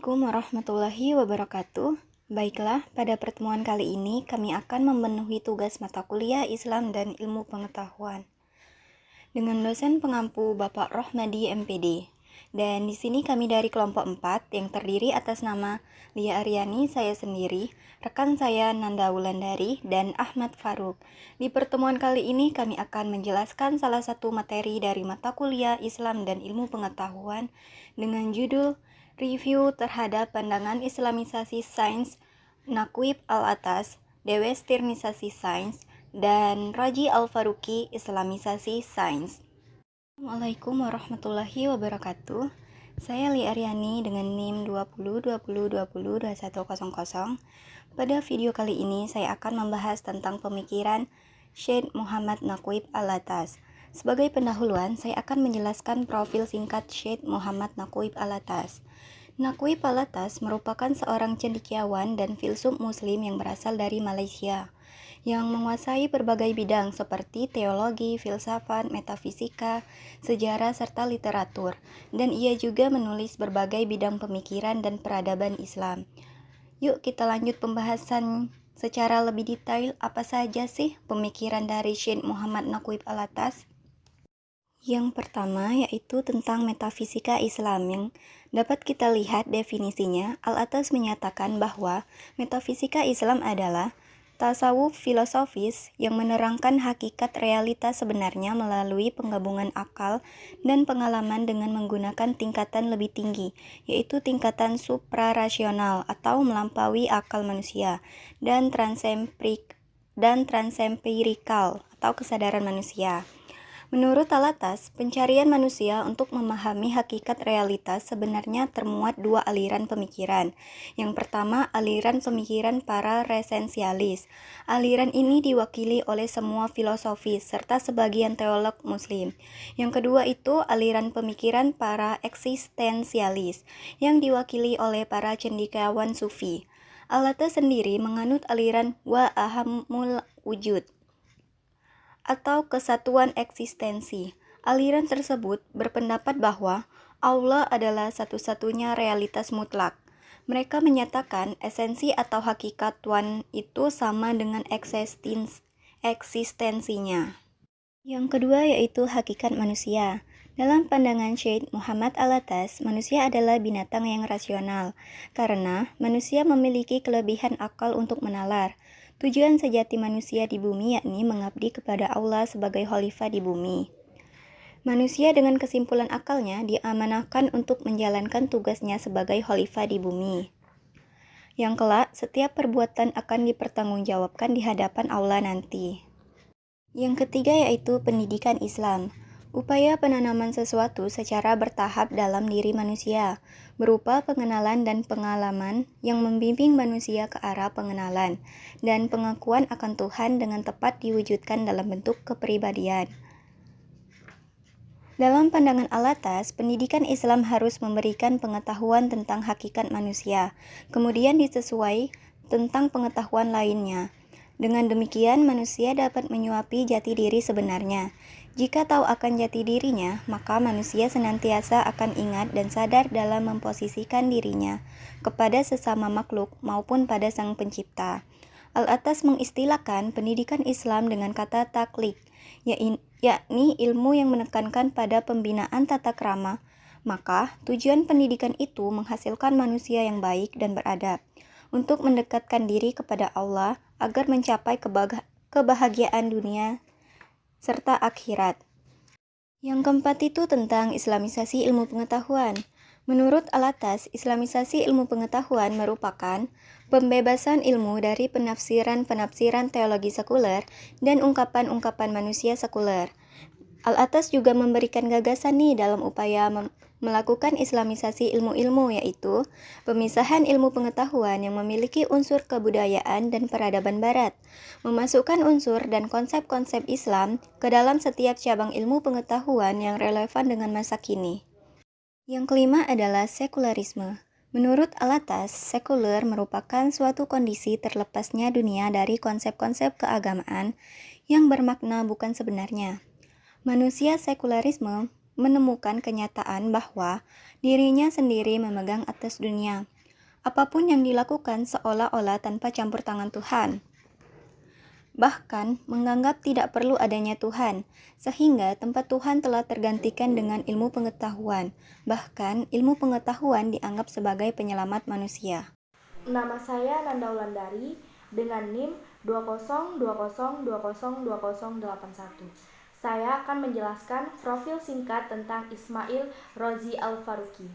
Assalamualaikum warahmatullahi wabarakatuh. Baiklah, pada pertemuan kali ini kami akan memenuhi tugas mata kuliah Islam dan Ilmu Pengetahuan dengan dosen pengampu Bapak Rohmadi MPD. Dan di sini kami dari kelompok 4 yang terdiri atas nama Lia Aryani, saya sendiri, rekan saya Nanda Wulandari, dan Ahmad Faruk. Di pertemuan kali ini kami akan menjelaskan salah satu materi dari mata kuliah Islam dan Ilmu Pengetahuan dengan judul Review terhadap pandangan Islamisasi Sains Naquib Al-Atas, Dewestirnisasi Sains, dan Raji Al-Faruqi Islamisasi Sains. Assalamualaikum warahmatullahi wabarakatuh. Saya Li Aryani dengan NIM 202020202100. Pada video kali ini saya akan membahas tentang pemikiran Syekh Muhammad Naquib Al-Atas. Sebagai pendahuluan, saya akan menjelaskan profil singkat Syekh Muhammad Naquib Al-Atas. Naquib Al-Atas merupakan seorang cendekiawan dan filsuf muslim yang berasal dari Malaysia, yang menguasai berbagai bidang seperti teologi, filsafat, metafisika, sejarah, serta literatur, dan ia juga menulis berbagai bidang pemikiran dan peradaban Islam. Yuk kita lanjut pembahasan secara lebih detail. Apa saja sih pemikiran dari Syekh Muhammad Naquib Al-Atas? Yang pertama yaitu tentang metafisika Islam yang dapat kita lihat definisinya. Al-Atas menyatakan bahwa metafisika Islam adalah tasawuf filosofis yang menerangkan hakikat realitas sebenarnya melalui penggabungan akal dan pengalaman dengan menggunakan tingkatan lebih tinggi, yaitu tingkatan suprarasional atau melampaui akal manusia, dan transempirikal atau kesadaran manusia. Menurut Al-Atas, pencarian manusia untuk memahami hakikat realitas sebenarnya termuat dua aliran pemikiran. Yang pertama, aliran pemikiran para resensialis. Aliran ini diwakili oleh semua filosofis serta sebagian teolog muslim. Yang kedua itu aliran pemikiran para eksistensialis yang diwakili oleh para cendekiawan sufi. Al-Atas sendiri menganut aliran wa ahamul wujud atau kesatuan eksistensi. Aliran tersebut berpendapat bahwa Allah adalah satu-satunya realitas mutlak. Mereka menyatakan esensi atau hakikat Tuhan itu sama dengan eksistensinya. Yang kedua yaitu hakikat manusia. Dalam pandangan Syekh Muhammad Al-Atas, manusia adalah binatang yang rasional, karena manusia memiliki kelebihan akal untuk menalar. Tujuan sejati manusia di bumi yakni mengabdi kepada Allah sebagai khalifah di bumi. Manusia dengan kesimpulan akalnya diamanahkan untuk menjalankan tugasnya sebagai khalifah di bumi. Yang kelak, setiap perbuatan akan dipertanggungjawabkan di hadapan Allah nanti. Yang ketiga yaitu pendidikan Islam. Upaya penanaman sesuatu secara bertahap dalam diri manusia, berupa pengenalan dan pengalaman yang membimbing manusia ke arah pengenalan, dan pengakuan akan Tuhan dengan tepat diwujudkan dalam bentuk kepribadian. Dalam pandangan Al-Atas, pendidikan Islam harus memberikan pengetahuan tentang hakikat manusia, kemudian disesuai tentang pengetahuan lainnya. Dengan demikian, manusia dapat menyuapi jati diri sebenarnya. Jika tahu akan jati dirinya, maka manusia senantiasa akan ingat dan sadar dalam memposisikan dirinya kepada sesama makhluk maupun pada Sang Pencipta. Al-Atas mengistilahkan pendidikan Islam dengan kata taklid, yakni ilmu yang menekankan pada pembinaan tata krama. Maka, tujuan pendidikan itu menghasilkan manusia yang baik dan beradab, untuk mendekatkan diri kepada Allah agar mencapai kebahagiaan dunia serta akhirat. Yang keempat itu tentang Islamisasi ilmu pengetahuan. Menurut Al-Atas, Islamisasi ilmu pengetahuan merupakan pembebasan ilmu dari penafsiran-penafsiran teologi sekuler dan ungkapan-ungkapan manusia sekuler. Al-Atas juga memberikan gagasan dalam upaya melakukan islamisasi ilmu-ilmu, yaitu pemisahan ilmu pengetahuan yang memiliki unsur kebudayaan dan peradaban barat, memasukkan unsur dan konsep-konsep Islam ke dalam setiap cabang ilmu pengetahuan yang relevan dengan masa kini. Yang kelima adalah sekularisme. Menurut Al-Atas, sekuler merupakan suatu kondisi terlepasnya dunia dari konsep-konsep keagamaan yang bermakna bukan sebenarnya. Manusia sekularisme menemukan kenyataan bahwa dirinya sendiri memegang atas dunia. Apapun yang dilakukan seolah-olah tanpa campur tangan Tuhan. Bahkan menganggap tidak perlu adanya Tuhan, sehingga tempat Tuhan telah tergantikan dengan ilmu pengetahuan. Bahkan ilmu pengetahuan dianggap sebagai penyelamat manusia. Nama saya Nanda Wulandari dengan NIM 20202020281. Saya akan menjelaskan profil singkat tentang Ismail Rozi Al-Faruqi.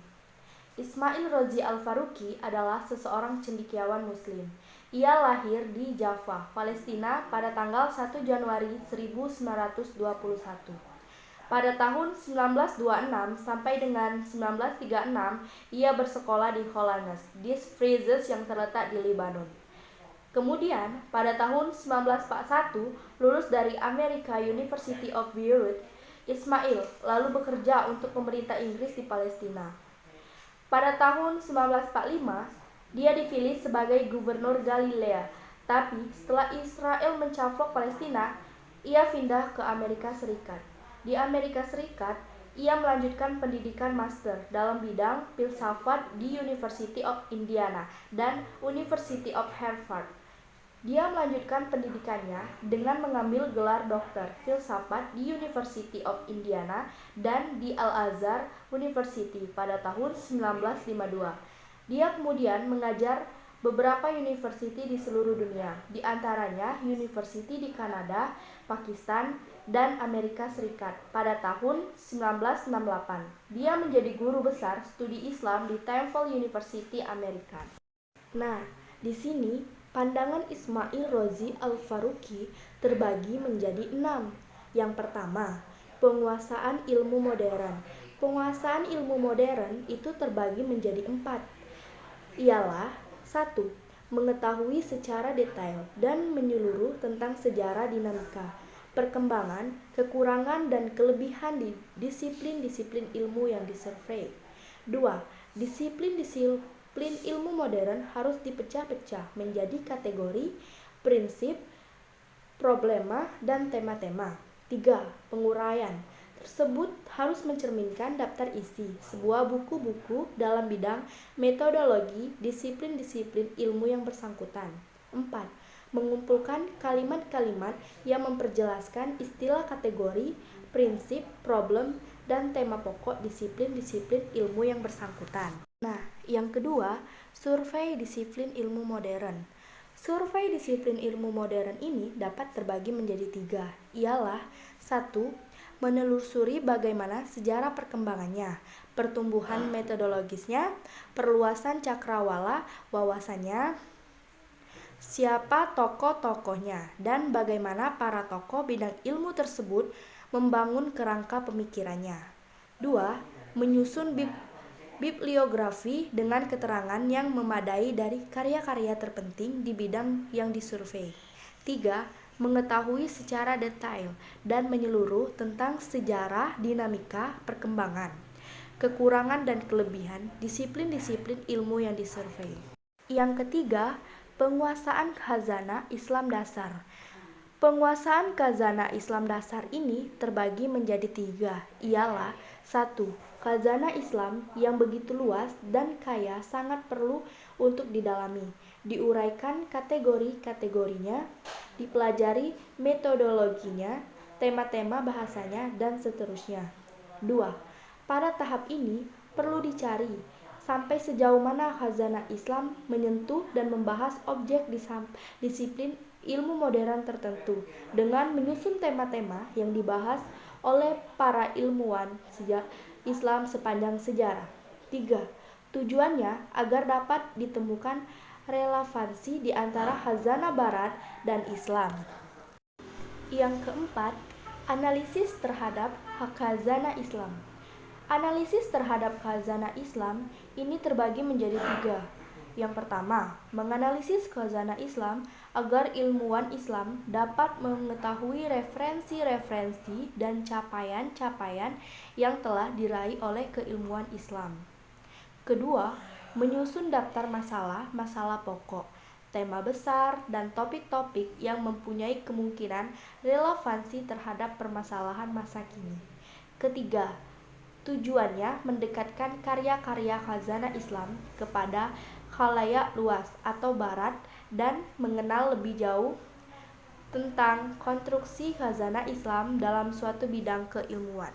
Ismail Rozi Al-Faruqi adalah seseorang cendekiawan muslim. Ia lahir di Jaffa, Palestina pada tanggal 1 Januari 1921. Pada tahun 1926 sampai dengan 1936, ia bersekolah di Holannes, di Frezes yang terletak di Lebanon. Kemudian, pada tahun 1941, lulus dari American University of Beirut, Ismail lalu bekerja untuk pemerintah Inggris di Palestina. Pada tahun 1945, dia dipilih sebagai gubernur Galilea, tapi setelah Israel mencaplok Palestina, ia pindah ke Amerika Serikat. Di Amerika Serikat, ia melanjutkan pendidikan master dalam bidang filsafat di University of Indiana dan University of Harvard. Dia melanjutkan pendidikannya dengan mengambil gelar dokter filsafat di University of Indiana dan di Al-Azhar University pada tahun 1952. Dia kemudian mengajar beberapa university di seluruh dunia, di antaranya university di Kanada, Pakistan, dan Amerika Serikat pada tahun 1968. Dia menjadi guru besar studi Islam di Temple University Amerika. Nah, di sini pandangan Ismail Rozi Al-Faruqi terbagi menjadi 6. Yang pertama, penguasaan ilmu modern. Penguasaan ilmu modern itu terbagi menjadi 4. Ialah 1. Mengetahui secara detail dan menyeluruh tentang sejarah dinamika, perkembangan, kekurangan, dan kelebihan di disiplin-disiplin ilmu yang disurvei. 2. Disiplin ilmu modern harus dipecah-pecah menjadi kategori, prinsip, problema, dan tema-tema. 3. Penguraian tersebut harus mencerminkan daftar isi sebuah buku-buku dalam bidang metodologi disiplin-disiplin ilmu yang bersangkutan. 4. Mengumpulkan kalimat-kalimat yang memperjelaskan istilah kategori, prinsip, problem, dan tema pokok disiplin-disiplin ilmu yang bersangkutan. Nah, yang kedua, survei disiplin ilmu modern. Survei disiplin ilmu modern ini dapat terbagi menjadi 3, ialah 1. Menelusuri bagaimana sejarah perkembangannya, pertumbuhan metodologisnya, perluasan cakrawala wawasannya, siapa tokoh-tokohnya, dan bagaimana para tokoh bidang ilmu tersebut membangun kerangka pemikirannya. 2. Menyusun bibliografi dengan keterangan yang memadai dari karya-karya terpenting di bidang yang disurvei. 3. Mengetahui secara detail dan menyeluruh tentang sejarah, dinamika, perkembangan, kekurangan dan kelebihan disiplin-disiplin ilmu yang disurvei. Yang ketiga, penguasaan khazanah Islam dasar. Penguasaan khazanah Islam dasar ini terbagi menjadi 3, ialah 1. Khazanah Islam yang begitu luas dan kaya sangat perlu untuk didalami, diuraikan kategori-kategorinya, dipelajari metodologinya, tema-tema bahasanya, dan seterusnya. 2. Pada tahap ini perlu dicari sampai sejauh mana khazanah Islam menyentuh dan membahas objek disiplin ilmu modern tertentu dengan menyusun tema-tema yang dibahas oleh para ilmuwan Islam sepanjang sejarah. 3. Tujuannya agar dapat ditemukan relevansi di antara khazanah Barat dan Islam. Yang keempat, analisis terhadap khazanah Islam. Analisis terhadap khazanah Islam ini terbagi menjadi 3. Yang pertama, menganalisis khazanah Islam agar ilmuwan Islam dapat mengetahui referensi-referensi dan capaian-capaian yang telah diraih oleh keilmuan Islam. Kedua, menyusun daftar masalah pokok, tema besar, dan topik-topik yang mempunyai kemungkinan relevansi terhadap permasalahan masa kini. Ketiga, Tujuannya mendekatkan karya-karya khazanah Islam kepada khalayak luas atau barat dan mengenal lebih jauh tentang konstruksi khazanah Islam dalam suatu bidang keilmuan.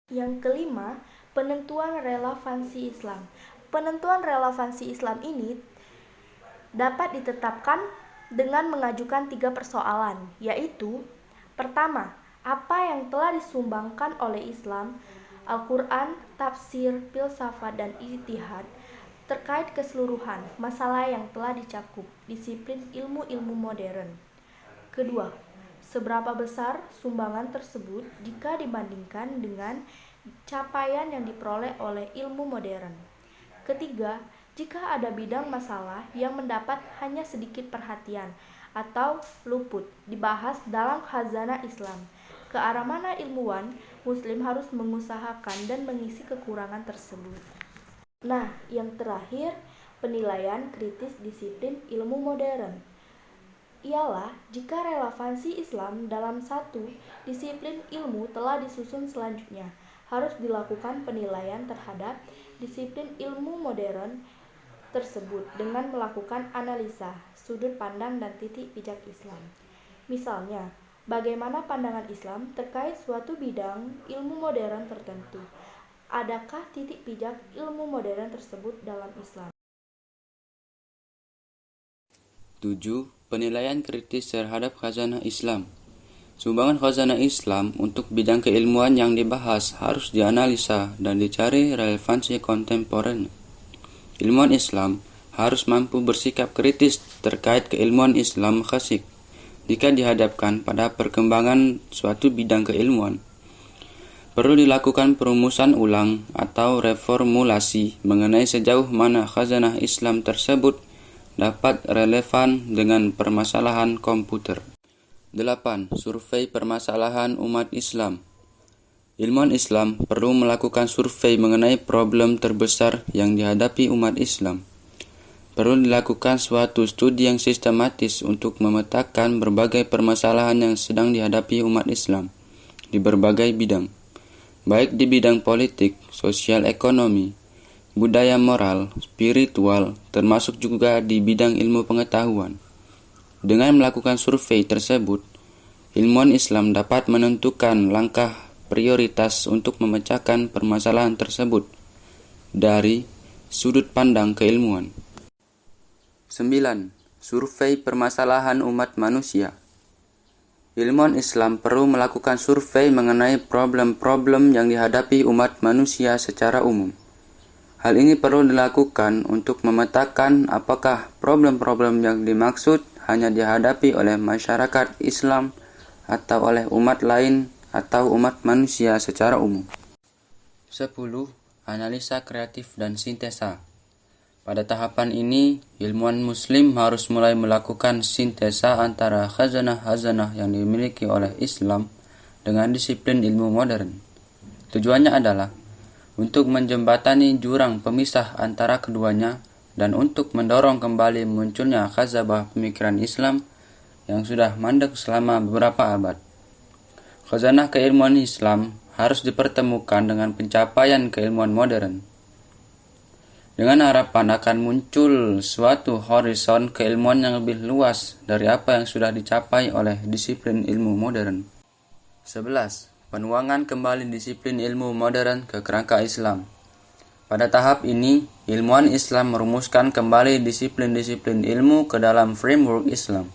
Yang kelima, penentuan relevansi Islam. Penentuan relevansi Islam ini dapat ditetapkan dengan mengajukan 3 persoalan, yaitu: pertama, apa yang telah disumbangkan oleh Islam, Al-Quran, tafsir, filsafat, dan ijtihad terkait keseluruhan masalah yang telah dicakup disiplin ilmu-ilmu modern. Kedua, seberapa besar sumbangan tersebut jika dibandingkan dengan capaian yang diperoleh oleh ilmu modern. Ketiga, jika ada bidang masalah yang mendapat hanya sedikit perhatian atau luput dibahas dalam khazanah Islam, ke arah mana ilmuwan Muslim harus mengusahakan dan mengisi kekurangan tersebut. Nah, yang terakhir, penilaian kritis disiplin ilmu modern ialah jika relevansi Islam dalam satu disiplin ilmu telah disusun selanjutnya, harus dilakukan penilaian terhadap disiplin ilmu modern tersebut dengan melakukan analisa sudut pandang dan titik pijak Islam. Misalnya, bagaimana pandangan Islam terkait suatu bidang ilmu modern tertentu? Adakah titik pijak ilmu modern tersebut dalam Islam? 7. Penilaian kritis terhadap khazanah Islam. Sumbangan khazanah Islam untuk bidang keilmuan yang dibahas harus dianalisa dan dicari relevansi kontemporer. Ilmuwan Islam harus mampu bersikap kritis terkait keilmuan Islam klasik jika dihadapkan pada perkembangan suatu bidang keilmuan. Perlu dilakukan perumusan ulang atau reformulasi mengenai sejauh mana khazanah Islam tersebut dapat relevan dengan permasalahan komputer. 8. Survei permasalahan umat Islam. Ilmuwan Islam perlu melakukan survei mengenai problem terbesar yang dihadapi umat Islam. Perlu dilakukan suatu studi yang sistematis untuk memetakan berbagai permasalahan yang sedang dihadapi umat Islam di berbagai bidang, baik di bidang politik, sosial ekonomi, budaya moral, spiritual, termasuk juga di bidang ilmu pengetahuan. Dengan melakukan survei tersebut, ilmuwan Islam dapat menentukan langkah prioritas untuk memecahkan permasalahan tersebut dari sudut pandang keilmuan. 9. Survei permasalahan umat manusia. Ilmuwan Islam perlu melakukan survei mengenai problem-problem yang dihadapi umat manusia secara umum. Hal ini perlu dilakukan untuk memetakan apakah problem-problem yang dimaksud hanya dihadapi oleh masyarakat Islam atau oleh umat lain atau umat manusia secara umum. 10. Analisa kreatif dan sintesa. Pada tahapan ini, ilmuwan Muslim harus mulai melakukan sintesa antara khazanah-khazanah yang dimiliki oleh Islam dengan disiplin ilmu modern. Tujuannya adalah untuk menjembatani jurang pemisah antara keduanya dan untuk mendorong kembali munculnya khazanah pemikiran Islam yang sudah mandek selama beberapa abad. Khazanah keilmuan Islam harus dipertemukan dengan pencapaian keilmuan modern, dengan harapan akan muncul suatu horizon keilmuan yang lebih luas dari apa yang sudah dicapai oleh disiplin ilmu modern. 11. Penuangan kembali disiplin ilmu modern ke kerangka Islam. Pada tahap ini, ilmuwan Islam merumuskan kembali disiplin-disiplin ilmu ke dalam framework Islam.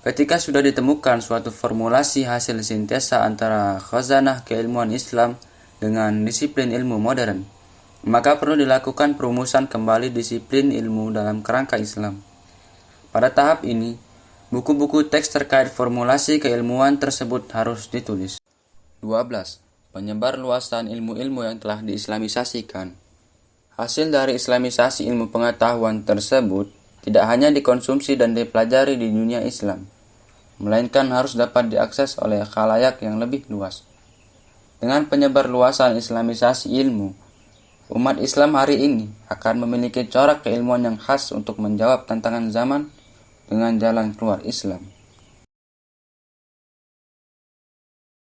Ketika sudah ditemukan suatu formulasi hasil sintesa antara khazanah keilmuan Islam dengan disiplin ilmu modern, maka perlu dilakukan perumusan kembali disiplin ilmu dalam kerangka Islam. Pada tahap ini, buku-buku teks terkait formulasi keilmuan tersebut harus ditulis. 12. Penyebar luasan ilmu-ilmu yang telah diislamisasikan. Hasil dari islamisasi ilmu pengetahuan tersebut tidak hanya dikonsumsi dan dipelajari di dunia Islam, melainkan harus dapat diakses oleh khalayak yang lebih luas. Dengan penyebar luasan islamisasi ilmu, umat Islam hari ini akan memiliki corak keilmuan yang khas untuk menjawab tantangan zaman dengan jalan keluar Islam.